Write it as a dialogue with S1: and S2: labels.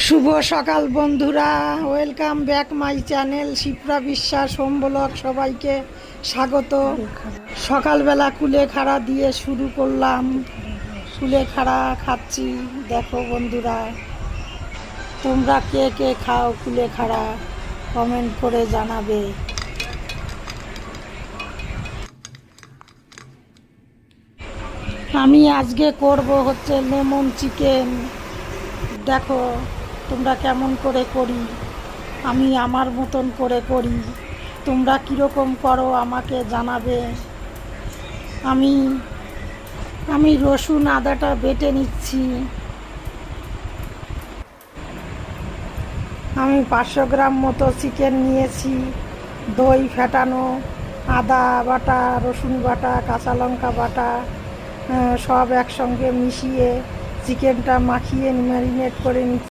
S1: শুভ সকাল বন্ধুরা, welcome back my channel Shipra বিশ্বাস হোম ব্লগ। সবাইকে স্বাগত। সকালবেলা কুলেখাড়া দিয়ে শুরু করলাম। কুলেখাড়া খাচ্ছি। দেখো বন্ধুরা, তোমরা কে কে খাও কুলেখাড়া কমেন্ট করে জানাবে। আমি আজকে করব হচ্ছে লেমন চিকেন। দেখো তোমরা কেমন করে করি, আমি আমার মতন করে করি। তোমরা কীরকম করো আমাকে জানাবে। আমি রসুন আদাটা বেটে নিচ্ছি। আমি 500 গ্রাম মতো চিকেন নিয়েছি। দই ফেটানো, আদা বাটা, রসুন বাটা, কাঁচা লঙ্কা বাটা সব একসঙ্গে মিশিয়ে চিকেনটা মাখিয়ে ম্যারিনেট করে নিচ্ছি।